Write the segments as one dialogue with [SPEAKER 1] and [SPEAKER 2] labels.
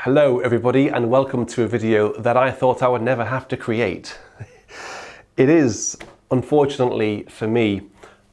[SPEAKER 1] Hello everybody and welcome to a video that I thought I would never have to create. It is, unfortunately for me,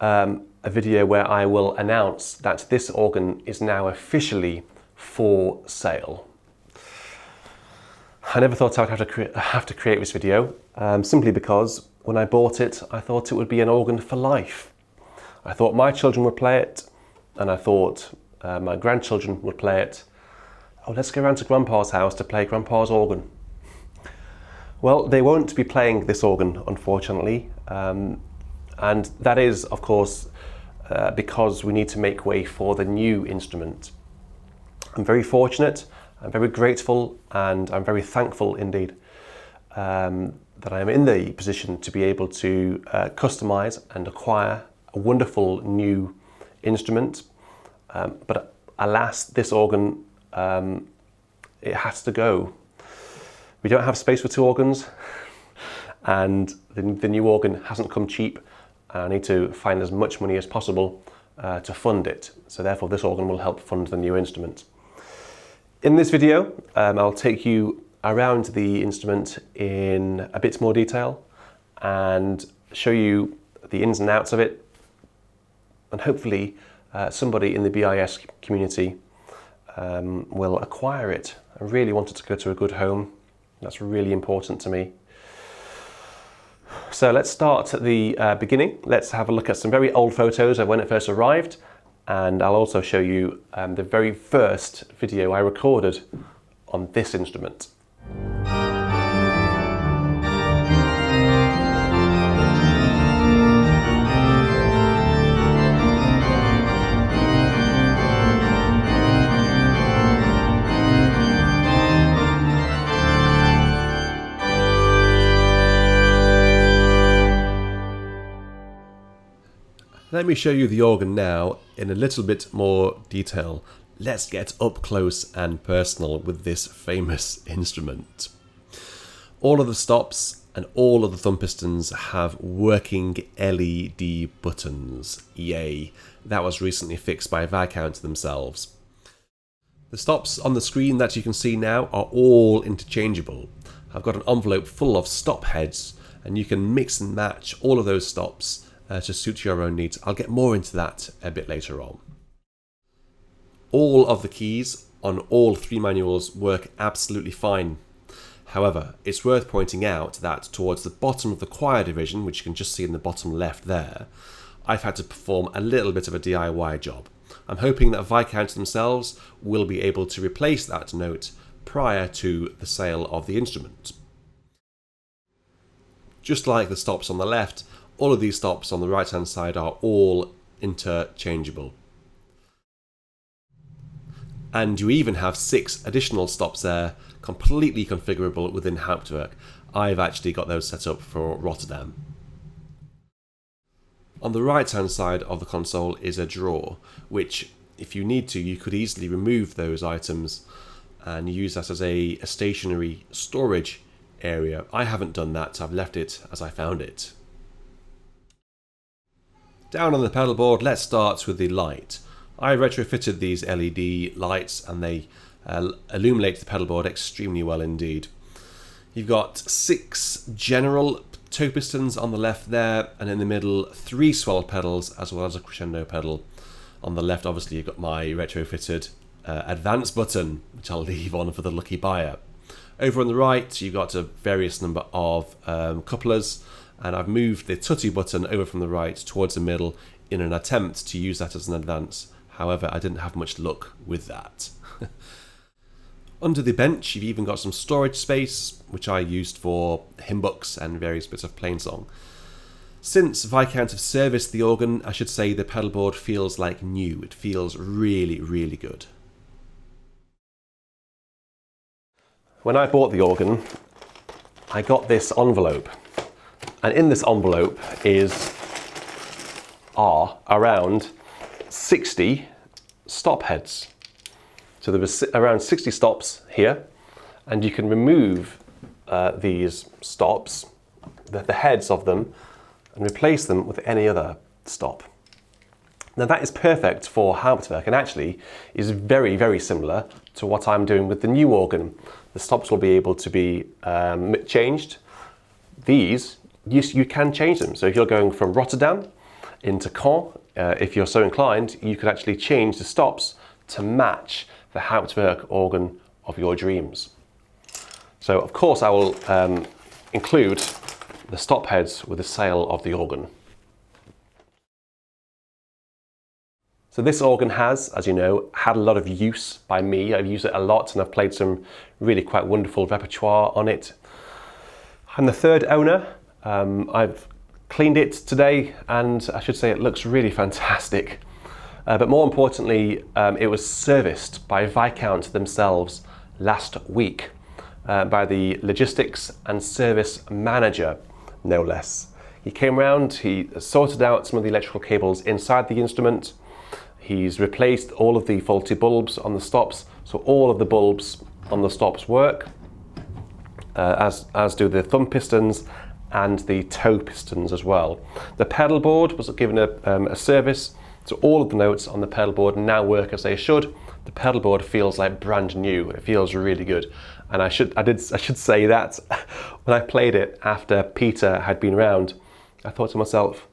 [SPEAKER 1] a video where I will announce that this organ is now officially for sale. I never thought I would have to create this video, simply because when I bought it, I thought it would be an organ for life. I thought my children would play it, and I thought my grandchildren would play it. Oh, let's go around to Grandpa's house to play Grandpa's organ. Well, they won't be playing this organ, unfortunately, and that is, of course, because we need to make way for the new instrument. I'm very fortunate, I'm very grateful, and I'm very thankful indeed that I am in the position to be able to customize and acquire a wonderful new instrument. But alas, this organ, it has to go. We don't have space for two organs, and the new organ hasn't come cheap, and I need to find as much money as possible to fund it. So therefore this organ will help fund the new instrument. In this video, I'll take you around the instrument in a bit more detail and show you the ins and outs of it, and hopefully somebody in the BIS community will acquire it. I really want it to go to a good home. That's really important to me. So let's start at the beginning. Let's have a look at some very old photos of when it first arrived, and I'll also show you the very first video I recorded on this instrument. Let me show you the organ now in a little bit more detail. Let's get up close and personal with this famous instrument. All of the stops and all of the thumb pistons have working LED buttons. Yay, that was recently fixed by Viscount themselves. The stops on the screen that you can see now are all interchangeable. I've got an envelope full of stop heads, and you can mix and match all of those stops to suit your own needs. I'll get more into that a bit later on. All of the keys on all three manuals work absolutely fine. However, it's worth pointing out that towards the bottom of the choir division, which you can just see in the bottom left there, I've had to perform a little bit of a DIY job. I'm hoping that Viscount themselves will be able to replace that note prior to the sale of the instrument. Just like the stops on the left, all of these stops on the right hand side are all interchangeable. And you even have 6 additional stops there, completely configurable within HAUPTWERK. I've actually got those set up for Rotterdam. On the right hand side of the console is a drawer, which if you need to, you could easily remove those items and use that as a stationary storage area. I haven't done that, I've left it as I found it. Down on the pedalboard, let's start with the light. I retrofitted these LED lights and they illuminate the pedalboard extremely well indeed. You've got 6 general toe pistons on the left there, and in the middle 3 swell pedals as well as a crescendo pedal. On the left obviously you've got my retrofitted advance button, which I'll leave on for the lucky buyer. Over on the right you've got a various number of couplers, and I've moved the tutti button over from the right towards the middle in an attempt to use that as an advance. However, I didn't have much luck with that. Under the bench you've even got some storage space, which I used for hymn books and various bits of plainsong. Since Viscount have serviced the organ, I should say the pedalboard feels like new. It feels really, really good. When I bought the organ, I got this envelope. And in this envelope are around 60 stop heads. So there was around 60 stops here, and you can remove these stops, the heads of them, and replace them with any other stop. Now that is perfect for HAUPTWERK and actually is very, very similar to what I'm doing with the new organ. The stops will be able to be changed. These, you can change them. So if you're going from Rotterdam into Caen, if you're so inclined, you could actually change the stops to match the HAUPTWERK organ of your dreams. So of course I will include the stop heads with the sail of the organ. So this organ has, as you know, had a lot of use by me. I've used it a lot and I've played some really quite wonderful repertoire on it. I'm the third owner. I've cleaned it today and I should say it looks really fantastic. But more importantly, it was serviced by Viscount themselves last week by the logistics and service manager, no less. He came round, he sorted out some of the electrical cables inside the instrument. He's replaced all of the faulty bulbs on the stops, so all of the bulbs on the stops work, as do the thumb pistons and the toe pistons as well. The pedalboard was given a service, so all of the notes on the pedalboard now work as they should. The pedalboard feels like brand new. It feels really good, and I should say that when I played it after Peter had been round, I thought to myself,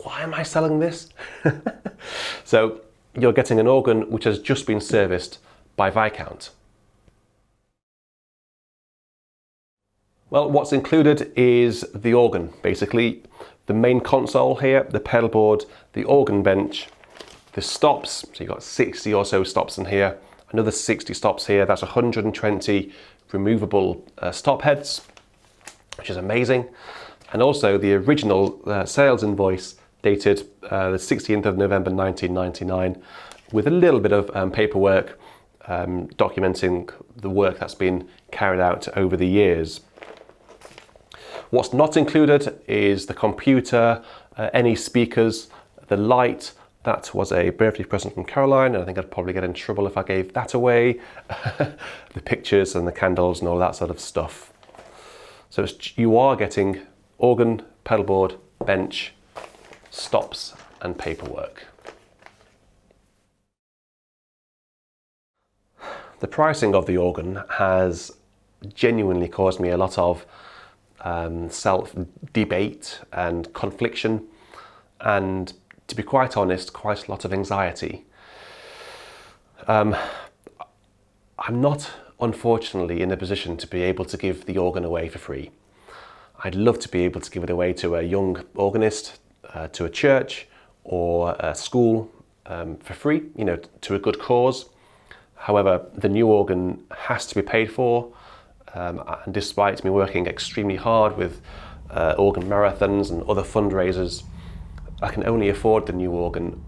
[SPEAKER 1] why am I selling this? So you're getting an organ which has just been serviced by Viscount. Well, what's included is the organ, basically. The main console here, the pedalboard, the organ bench, the stops, so you've got 60 or so stops in here, another 60 stops here, that's 120 removable stop heads, which is amazing. And also the original sales invoice dated the 16th of November 1999 with a little bit of paperwork documenting the work that's been carried out over the years. What's not included is the computer, any speakers, the light. That was a birthday present from Caroline, and I think I'd probably get in trouble if I gave that away. The pictures and the candles and all that sort of stuff. So you are getting organ, pedalboard, bench, stops and paperwork. The pricing of the organ has genuinely caused me a lot of self-debate and confliction, and to be quite honest, quite a lot of anxiety. I'm not, unfortunately, in a position to be able to give the organ away for free. I'd love to be able to give it away to a young organist, to a church or a school for free, you know, to a good cause. However, the new organ has to be paid for, and despite me working extremely hard with organ marathons and other fundraisers, I can only afford the new organ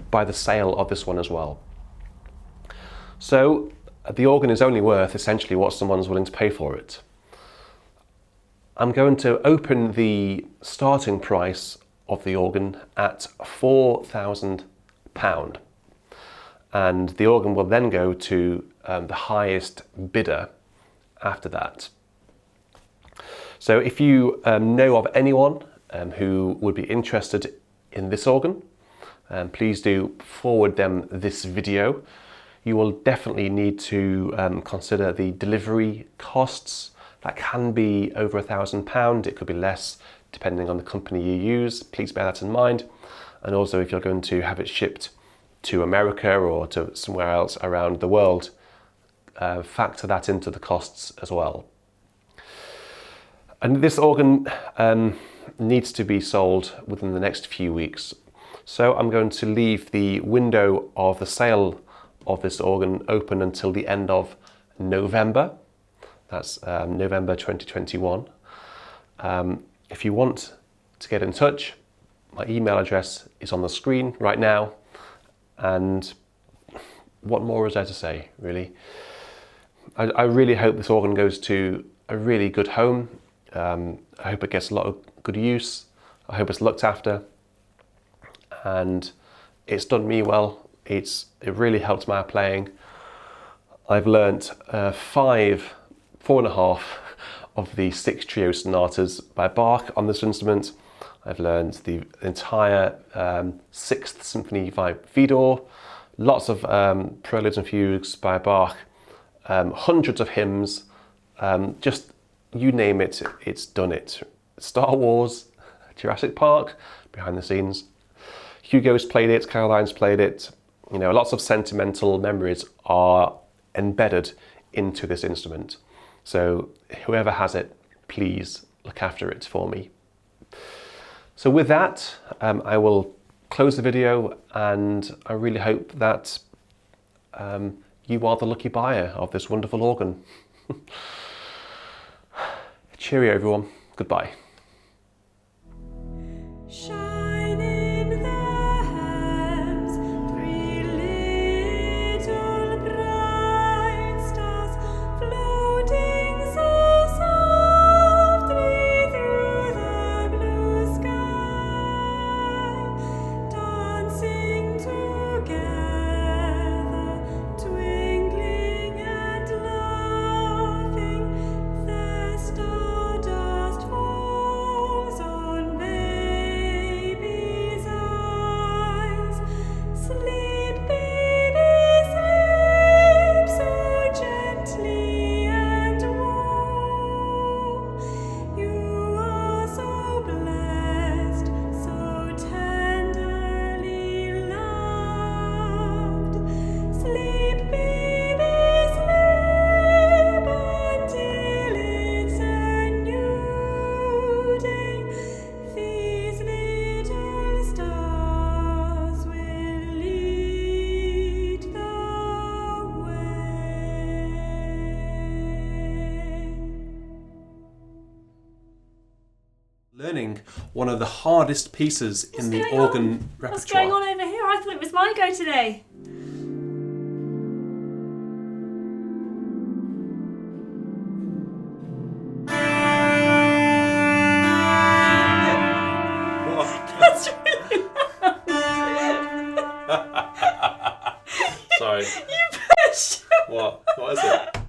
[SPEAKER 1] by the sale of this one as well. So the organ is only worth essentially what someone's willing to pay for it. I'm going to open the starting price of the organ at £4,000, and the organ will then go to the highest bidder after that. So if you know of anyone who would be interested in this organ, please do forward them this video. You will definitely need to consider the delivery costs. That can be over £1,000, it could be less depending on the company you use. Please bear that in mind. And also if you're going to have it shipped to America or to somewhere else around the world, factor that into the costs as well. And this organ needs to be sold within the next few weeks. So I'm going to leave the window of the sale of this organ open until the end of November. That's November 2021. If you want to get in touch, my email address is on the screen right now. And what more is there to say, really? I really hope this organ goes to a really good home. I hope it gets a lot of good use. I hope it's looked after. And it's done me well. It really helped my playing. I've learnt 4.5 of the 6 trio sonatas by Bach on this instrument. I've learned the entire Sixth Symphony by Vidor, lots of preludes and fugues by Bach, hundreds of hymns, just you name it, it's done it. Star Wars, Jurassic Park, behind the scenes. Hugo's played it, Caroline's played it. You know, lots of sentimental memories are embedded into this instrument. So whoever has it, please look after it for me. So with that, I will close the video, and I really hope that you are the lucky buyer of this wonderful organ. Cheerio everyone, goodbye. Learning one of the hardest pieces in the organ repertoire.
[SPEAKER 2] What's going on over here? I thought it was my go today.
[SPEAKER 1] What?
[SPEAKER 2] That's really loud.
[SPEAKER 1] Sorry.
[SPEAKER 2] You pushed.
[SPEAKER 1] What? What is it?